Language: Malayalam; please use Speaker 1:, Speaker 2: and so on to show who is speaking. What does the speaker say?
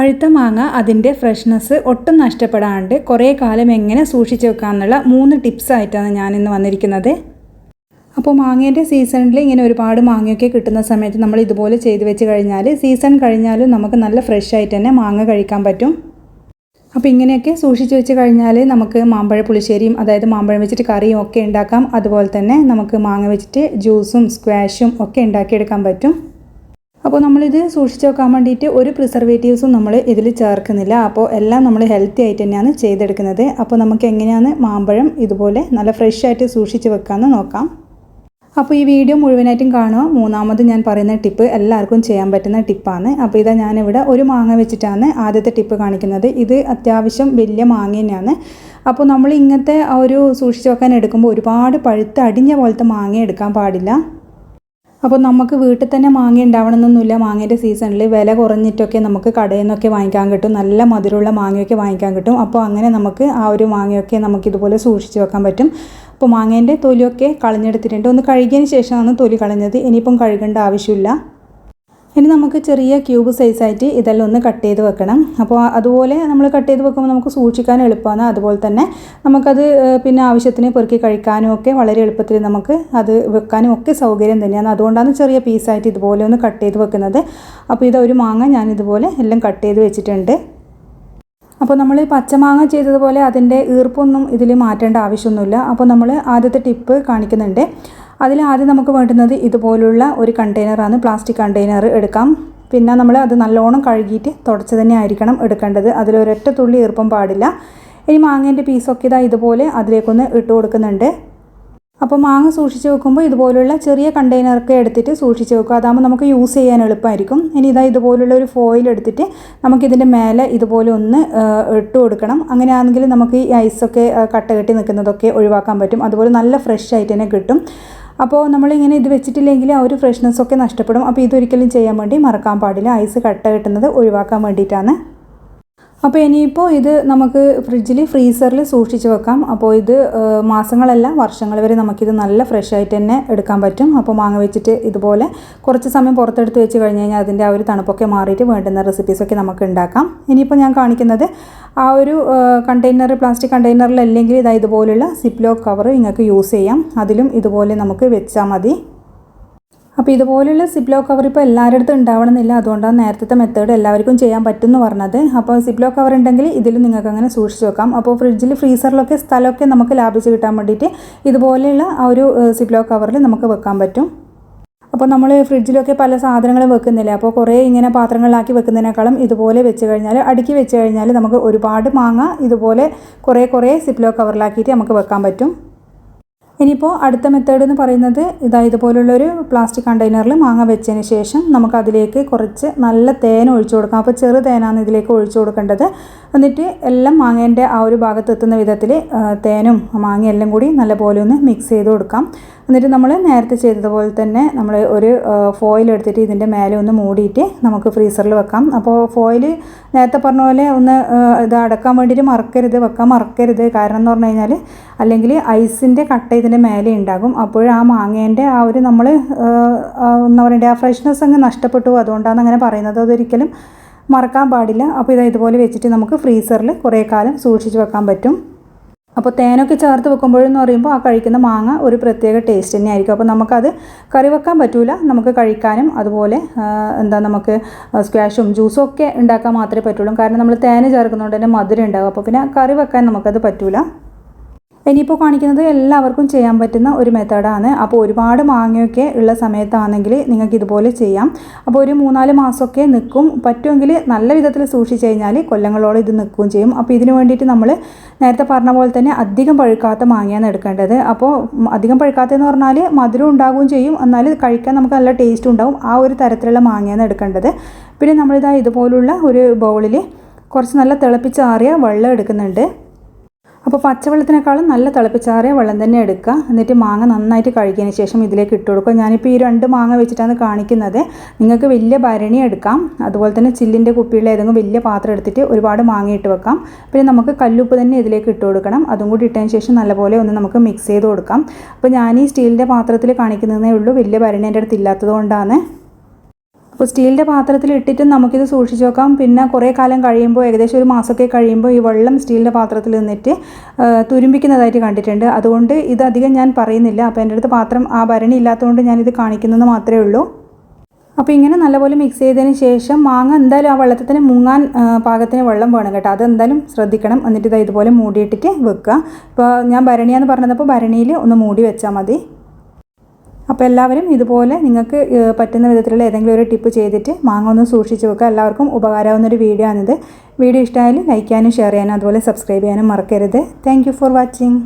Speaker 1: പഴുത്ത മാങ്ങ അതിൻ്റെ ഫ്രഷ്നെസ് ഒട്ടും നഷ്ടപ്പെടാണ്ട് കുറേ കാലം എങ്ങനെ സൂക്ഷിച്ച് വെക്കാമെന്നുള്ള 3 ടിപ്സായിട്ടാണ് ഞാനിന്ന് വന്നിരിക്കുന്നത്. അപ്പോൾ മാങ്ങേൻ്റെ സീസണിൽ ഇങ്ങനെ ഒരുപാട് മാങ്ങയൊക്കെ കിട്ടുന്ന സമയത്ത് നമ്മൾ ഇതുപോലെ ചെയ്ത് വെച്ച് കഴിഞ്ഞാൽ സീസൺ കഴിഞ്ഞാലും നമുക്ക് നല്ല ഫ്രഷ് ആയിട്ട് തന്നെ മാങ്ങ കഴിക്കാൻ പറ്റും. അപ്പോൾ ഇങ്ങനെയൊക്കെ സൂക്ഷിച്ച് വെച്ച് കഴിഞ്ഞാൽ നമുക്ക് മാമ്പഴ പുളിശ്ശേരിയും അതായത് മാമ്പഴം വെച്ചിട്ട് കറിയും ഒക്കെ ഉണ്ടാക്കാം. അതുപോലെ തന്നെ നമുക്ക് മാങ്ങ വെച്ചിട്ട് ജ്യൂസും സ്ക്വാഷും ഒക്കെ ഉണ്ടാക്കിയെടുക്കാൻ പറ്റും. അപ്പോൾ നമ്മളിത് സൂക്ഷിച്ച് വെക്കാൻ വേണ്ടിയിട്ട് ഒരു പ്രിസർവേറ്റീവ്സും നമ്മൾ ഇതിൽ ചേർക്കുന്നില്ല. അപ്പോൾ എല്ലാം നമ്മൾ ഹെൽത്തി ആയിട്ട് തന്നെയാണ് ചെയ്തെടുക്കുന്നത്. അപ്പോൾ നമുക്ക് എങ്ങനെയാണ് മാമ്പഴം ഇതുപോലെ നല്ല ഫ്രഷ് ആയിട്ട് സൂക്ഷിച്ച് വെക്കാമെന്ന് നോക്കാം. അപ്പോൾ ഈ വീഡിയോ മുഴുവനായിട്ടും കാണുക. മൂന്നാമത് ഞാൻ പറയുന്ന ടിപ്പ് എല്ലാവർക്കും ചെയ്യാൻ പറ്റുന്ന ടിപ്പാണ്. അപ്പോൾ ഇതാ ഞാനിവിടെ ഒരു മാങ്ങ വെച്ചിട്ടാണ് ആദ്യത്തെ ടിപ്പ് കാണിക്കുന്നത്. ഇത് അത്യാവശ്യം വലിയ മാങ്ങ തന്നെയാണ്. അപ്പോൾ നമ്മൾ ഇങ്ങനത്തെ ഒരു സൂക്ഷിച്ച് വെക്കാൻ എടുക്കുമ്പോൾ ഒരുപാട് പഴുത്ത് അടിഞ്ഞ പോലത്തെ മാങ്ങ എടുക്കാൻ പാടില്ല. അപ്പോൾ നമുക്ക് വീട്ടിൽ തന്നെ മാങ്ങ ഉണ്ടാവണമെന്നൊന്നുമില്ല. മാങ്ങേൻ്റെ സീസണിൽ വില കുറഞ്ഞിട്ടൊക്കെ നമുക്ക് കടയിൽ നിന്നൊക്കെ വാങ്ങിക്കാൻ കിട്ടും. നല്ല മധുരമുള്ള മാങ്ങയൊക്കെ വാങ്ങിക്കാൻ കിട്ടും. അപ്പോൾ അങ്ങനെ നമുക്ക് ആ ഒരു മാങ്ങയൊക്കെ നമുക്കിതുപോലെ സൂക്ഷിച്ച് വെക്കാൻ പറ്റും. അപ്പോൾ മാങ്ങേൻ്റെ തൊലിയൊക്കെ കളഞ്ഞെടുത്തിട്ടുണ്ട്. ഒന്ന് കഴുകിയതിന് ശേഷമാണ് തൊലി കളഞ്ഞത്. ഇനിയിപ്പം കഴുകേണ്ട ആവശ്യമില്ല. ഇനി നമുക്ക് ചെറിയ ക്യൂബ് സൈസായിട്ട് ഇതെല്ലാം ഒന്ന് കട്ട് ചെയ്ത് വെക്കണം. അപ്പോൾ അതുപോലെ നമ്മൾ കട്ട് ചെയ്ത് വെക്കുമ്പോൾ നമുക്ക് സൂക്ഷിക്കാൻ എളുപ്പമാണ്. അതുപോലെ തന്നെ നമുക്കത് പിന്നെ ആവശ്യത്തിന് പെറുക്കി കഴിക്കാനും ഒക്കെ വളരെ എളുപ്പത്തിൽ നമുക്ക് അത് വെക്കാനും ഒക്കെ സൗകര്യം തന്നെയാണ്. അതുകൊണ്ടാണ് ചെറിയ പീസായിട്ട് ഇതുപോലെ ഒന്ന് കട്ട് ചെയ്ത് വെക്കുന്നത്. അപ്പോൾ ഇതൊരു മാങ്ങ ഞാനിതുപോലെ എല്ലാം കട്ട് ചെയ്ത് വെച്ചിട്ടുണ്ട്. അപ്പോൾ നമ്മൾ പച്ചമാങ്ങ ചെയ്തതുപോലെ അതിൻ്റെ ഈർപ്പൊന്നും ഇതിൽ മാറ്റേണ്ട ആവശ്യമൊന്നുമില്ല. അപ്പോൾ നമ്മൾ ആദ്യത്തെ ടിപ്പ് കാണിക്കുന്നുണ്ട്. അതിൽ ആദ്യം നമുക്ക് വേണ്ടുന്നത് ഇതുപോലുള്ള ഒരു കണ്ടെയ്നറാണ്. പ്ലാസ്റ്റിക് കണ്ടെയ്നർ എടുക്കാം. പിന്നെ നമ്മൾ അത് നല്ലോണം കഴുകിയിട്ട് തുടച്ച് തന്നെ ആയിരിക്കണം എടുക്കേണ്ടത്. അതിലൊരൊറ്റ തുള്ളി ഈർപ്പം പാടില്ല. ഇനി മാങ്ങേൻ്റെ പീസൊക്കെ ഇതാ ഇതുപോലെ അതിലേക്കൊന്ന് ഇട്ട് കൊടുക്കുന്നുണ്ട്. അപ്പോൾ മാങ്ങ സൂക്ഷിച്ച് വെക്കുമ്പോൾ ഇതുപോലുള്ള ചെറിയ കണ്ടെയ്നറൊക്കെ എടുത്തിട്ട് സൂക്ഷിച്ച് വെക്കുക. അതാകുമ്പോൾ നമുക്ക് യൂസ് ചെയ്യാൻ എളുപ്പമായിരിക്കും. ഇനി ഇതാ ഇതുപോലുള്ള ഒരു ഫോയിൽ എടുത്തിട്ട് നമുക്കിതിൻ്റെ മേലെ ഇതുപോലെ ഒന്ന് ഇട്ട് കൊടുക്കണം. അങ്ങനെയാണെങ്കിൽ നമുക്ക് ഈ ഐസൊക്കെ കട്ട കെട്ടി നിൽക്കുന്നതൊക്കെ ഒഴിവാക്കാൻ പറ്റും. അതുപോലെ നല്ല ഫ്രഷ് ആയിട്ട് തന്നെ കിട്ടും. അപ്പോൾ നമ്മളിങ്ങനെ ഇത് വെച്ചിട്ടില്ലെങ്കിൽ ആ ഒരു ഫ്രഷ്നെസ്സൊക്കെ നഷ്ടപ്പെടും. അപ്പോൾ ഇതൊരിക്കലും ചെയ്യാൻ വേണ്ടി മറക്കാൻ പാടില്ല. ഐസ് കട്ട കെട്ടുന്നത് ഒഴിവാക്കാൻ വേണ്ടിയിട്ടാണ്. അപ്പോൾ ഇനിയിപ്പോൾ ഇത് നമുക്ക് ഫ്രിഡ്ജിൽ ഫ്രീസറിൽ സൂക്ഷിച്ച് വെക്കാം. അപ്പോൾ ഇത് മാസങ്ങളല്ല വർഷങ്ങൾ വരെ നമുക്കിത് നല്ല ഫ്രഷ് ആയിട്ട് തന്നെ എടുക്കാൻ പറ്റും. അപ്പോൾ മാങ്ങ വെച്ചിട്ട് ഇതുപോലെ കുറച്ച് സമയം പുറത്തെടുത്ത് വെച്ച് കഴിഞ്ഞ് കഴിഞ്ഞാൽ അതിൻ്റെ ആ ഒരു തണുപ്പൊക്കെ മാറിയിട്ട് വേണ്ടുന്ന റെസിപ്പീസൊക്കെ നമുക്ക് ഉണ്ടാക്കാം. ഇനിയിപ്പോൾ ഞാൻ കാണിക്കുന്നത് ആ ഒരു കണ്ടെയ്നർ പ്ലാസ്റ്റിക് കണ്ടെയ്നറിലല്ലെങ്കിൽ ഇതാ ഇതുപോലുള്ള സിപ്ലോക്ക് കവർ നിങ്ങൾക്ക് യൂസ് ചെയ്യാം. അതിലും ഇതുപോലെ നമുക്ക് വെച്ചാൽ മതി. അപ്പോൾ ഇതുപോലെയുള്ള സിപ്ലോ കവർ ഇപ്പോൾ എല്ലാവരുടെ അടുത്തും ഉണ്ടാവണമെന്നില്ല. അതുകൊണ്ടാണ് നേരത്തെ മെത്തേഡ് എല്ലാവർക്കും ചെയ്യാൻ പറ്റുമെന്ന് പറഞ്ഞത്. അപ്പോൾ സിപ്ലോ കവർ ഉണ്ടെങ്കിൽ ഇതിലും നിങ്ങൾക്ക് അങ്ങനെ സൂക്ഷിച്ച് വെക്കാം. അപ്പോൾ ഫ്രിഡ്ജിൽ ഫ്രീസറിലൊക്കെ സ്ഥലമൊക്കെ നമുക്ക് ലാഭിച്ച് കിട്ടാൻ വേണ്ടിയിട്ട് ഇതുപോലെയുള്ള ആ ഒരു സിപ്ലോ കവറിൽ നമുക്ക് വെക്കാൻ പറ്റും. അപ്പോൾ നമ്മൾ ഫ്രിഡ്ജിലൊക്കെ പല സാധനങ്ങളും വെക്കുന്നില്ല. അപ്പോൾ കുറേ ഇങ്ങനെ പാത്രങ്ങളിലാക്കി വെക്കുന്നതിനേക്കാളും ഇതുപോലെ വെച്ച് കഴിഞ്ഞാൽ അടുക്കി വെച്ച് കഴിഞ്ഞാൽ നമുക്ക് ഒരുപാട് മാങ്ങ ഇതുപോലെ കുറേ സിപ്ലോ കവറിലാക്കിയിട്ട് നമുക്ക് വെക്കാൻ പറ്റും. ഇനിയിപ്പോൾ അടുത്ത മെത്തേഡ് എന്ന് പറയുന്നത് ഇതുപോലുള്ളൊരു പ്ലാസ്റ്റിക് കണ്ടെയ്നറിൽ മാങ്ങ വെച്ചതിന് ശേഷം നമുക്കതിലേക്ക് കുറച്ച് നല്ല തേൻ ഒഴിച്ചു കൊടുക്കാം. അപ്പോൾ ചെറു തേനാണ് ഇതിലേക്ക് ഒഴിച്ചു കൊടുക്കേണ്ടത്. എന്നിട്ട് എല്ലാം മാങ്ങേൻ്റെ ആ ഒരു ഭാഗത്ത് എത്തുന്ന വിധത്തിൽ തേനും മാങ്ങയും എല്ലാം കൂടി നല്ലപോലെ ഒന്ന് മിക്സ് ചെയ്ത് കൊടുക്കാം. എന്നിട്ട് നമ്മൾ നേരത്തെ ചെയ്തതുപോലെ തന്നെ നമ്മൾ ഒരു ഫോയിൽ എടുത്തിട്ട് ഇതിൻ്റെ മേലെ ഒന്ന് മൂടിയിട്ട് നമുക്ക് ഫ്രീസറിൽ വെക്കാം. അപ്പോൾ ഫോയിൽ നേരത്തെ പറഞ്ഞ പോലെ ഒന്ന് ഇത് അടക്കാൻ വേണ്ടിയിട്ട് വെക്കാൻ മറക്കരുത്. കാരണം എന്ന് പറഞ്ഞു കഴിഞ്ഞാൽ അല്ലെങ്കിൽ ഐസിൻ്റെ കട്ട ഇതിൻ്റെ മേലെ ഉണ്ടാകും. അപ്പോൾ ആ മാങ്ങേൻ്റെ ആ ഒരു നമ്മൾ എന്താ പറയണ്ടേ ആ ഫ്രഷ്നെസ് അങ്ങ് നഷ്ടപ്പെട്ടു. അതുകൊണ്ടാണ് അങ്ങനെ പറയുന്നത്. അതൊരിക്കലും മറക്കാൻ പാടില്ല. അപ്പോൾ ഇതുപോലെ വെച്ചിട്ട് നമുക്ക് ഫ്രീസറിൽ കുറേ കാലം സൂക്ഷിച്ച് വെക്കാൻ പറ്റും. അപ്പോൾ തേനൊക്കെ ചേർത്ത് വെക്കുമ്പോഴെന്ന് പറയുമ്പോൾ ആ കഴിക്കുന്ന മാങ്ങ ഒരു പ്രത്യേക ടേസ്റ്റ് തന്നെ ആയിരിക്കും. അപ്പോൾ നമുക്കത് കറി വെക്കാൻ പറ്റില്ല. നമുക്ക് കഴിക്കാനും അതുപോലെ നമുക്ക് സ്ക്വാഷും ജ്യൂസും ഒക്കെ ഉണ്ടാക്കാൻ മാത്രമേ പറ്റുള്ളൂ. കാരണം നമ്മൾ തേന് ചേർക്കുന്നതുകൊണ്ട് തന്നെ മധുരം ഉണ്ടാകും. അപ്പോൾ പിന്നെ കറി വെക്കാൻ നമുക്കത് പറ്റില്ല. ഇനിയിപ്പോൾ കാണിക്കുന്നത് എല്ലാവർക്കും ചെയ്യാൻ പറ്റുന്ന ഒരു മെത്തേഡാണ്. അപ്പോൾ ഒരുപാട് മാങ്ങയൊക്കെ ഉള്ള സമയത്താണെങ്കിൽ നിങ്ങൾക്ക് ഇതുപോലെ ചെയ്യാം. അപ്പോൾ ഒരു 3-4 മാസമൊക്കെ നിൽക്കും. പറ്റുമെങ്കിൽ നല്ല വിധത്തിൽ സൂക്ഷിച്ച് കഴിഞ്ഞാൽ കൊല്ലങ്ങളോളം ഇത് നിൽക്കുകയും ചെയ്യും. അപ്പോൾ ഇതിന് വേണ്ടിയിട്ട് നമ്മൾ നേരത്തെ പറഞ്ഞ പോലെ തന്നെ അധികം പഴുക്കാത്ത മാങ്ങയാണ് എടുക്കേണ്ടത്. അപ്പോൾ അധികം പഴുക്കാത്തതെന്ന് പറഞ്ഞാൽ മധുരം ഉണ്ടാകുകയും ചെയ്യും, എന്നാൽ കഴിക്കാൻ നമുക്ക് നല്ല ടേസ്റ്റ് ഉണ്ടാവും. ആ ഒരു തരത്തിലുള്ള മാങ്ങയാണ് എടുക്കേണ്ടത്. പിന്നെ നമ്മളിതാ ഇതുപോലുള്ള ഒരു ബൗളിൽ കുറച്ച് നല്ല തിളപ്പിച്ചാറിയ വെള്ളം എടുക്കുന്നുണ്ട്. അപ്പോൾ പച്ചവെള്ളത്തിനേക്കാളും നല്ല തിളപ്പിച്ചാറിയ വെള്ളം തന്നെ എടുക്കുക. എന്നിട്ട് മാങ്ങ നന്നായിട്ട് കഴുകിയതിന് ശേഷം ഇതിലേക്ക് ഇട്ട് കൊടുക്കുക. ഞാനിപ്പോൾ ഈ 2 മാങ്ങ വെച്ചിട്ടാണ് കാണിക്കുന്നത്. നിങ്ങൾക്ക് വലിയ ഭരണി എടുക്കാം. അതുപോലെ തന്നെ ചില്ലിൻ്റെ കുപ്പിയുള്ള ഏതെങ്കിലും വലിയ പാത്രം എടുത്തിട്ട് ഒരുപാട് മാങ്ങ ഇട്ട് വെക്കാം. പിന്നെ നമുക്ക് കല്ലുപ്പ് തന്നെ ഇതിലേക്ക് ഇട്ട് കൊടുക്കണം. അതും കൂടി ഇട്ടതിന് ശേഷം നല്ലപോലെ ഒന്ന് നമുക്ക് മിക്സ് ചെയ്ത് കൊടുക്കാം. അപ്പോൾ ഞാൻ ഈ സ്റ്റീലിൻ്റെ പാത്രത്തിൽ കാണിക്കുന്നതേ ഉള്ളൂ. വലിയ ഭരണി എൻ്റെ അടുത്ത് ഇല്ലാത്തത് കൊണ്ടാണ്. അപ്പോൾ സ്റ്റീലിൻ്റെ പാത്രത്തിൽ ഇട്ടിട്ട് നമുക്കിത് സൂക്ഷിച്ച് വെക്കാം. പിന്നെ കുറേ കാലം കഴിയുമ്പോൾ ഏകദേശം ഒരു മാസമൊക്കെ കഴിയുമ്പോൾ ഈ വെള്ളം സ്റ്റീലിൻ്റെ പാത്രത്തിൽ നിന്നിട്ട് തുരുമ്പിക്കുന്നതായിട്ട് കണ്ടിട്ടുണ്ട്. അതുകൊണ്ട് ഇത് അധികം ഞാൻ പറയുന്നില്ല. അപ്പോൾ എൻ്റെ അടുത്ത് പാത്രം ആ ഭരണി ഇല്ലാത്തതുകൊണ്ട് ഞാനിത് കാണിക്കുന്നത് മാത്രമേ ഉള്ളൂ. അപ്പോൾ ഇങ്ങനെ നല്ലപോലെ മിക്സ് ചെയ്തതിന് ശേഷം മാങ്ങ എന്തായാലും ആ വെള്ളത്തിൽ തന്നെ മുങ്ങാൻ പാകത്തിന് വെള്ളം വേണം കേട്ടോ. അതെന്തായാലും ശ്രദ്ധിക്കണം. എന്നിട്ട് ഇത് ഇതുപോലെ മൂടിയിട്ടിട്ട് വെക്കുക. ഇപ്പോൾ ഞാൻ ഭരണിയാന്ന് പറഞ്ഞപ്പോൾ ഭരണിയിൽ ഒന്ന് മൂടി വെച്ചാൽ മതി. അപ്പോൾ എല്ലാവരും ഇതുപോലെ നിങ്ങൾക്ക് പറ്റുന്ന വിധത്തിലുള്ള ഏതെങ്കിലും ഒരു ടിപ്പ് ചെയ്തിട്ട് മാങ്ങ ഒന്ന് സൂക്ഷിച്ച് വെക്കുക. എല്ലാവർക്കും ഉപകാരമാവുന്നൊരു വീഡിയോ ആണിത്. വീഡിയോ ഇഷ്ടമായാലും ലൈക്ക് ചെയ്യാനും ഷെയർ ചെയ്യാനും അതുപോലെ സബ്സ്ക്രൈബ് ചെയ്യാനും മറക്കരുത്. Thank you for watching.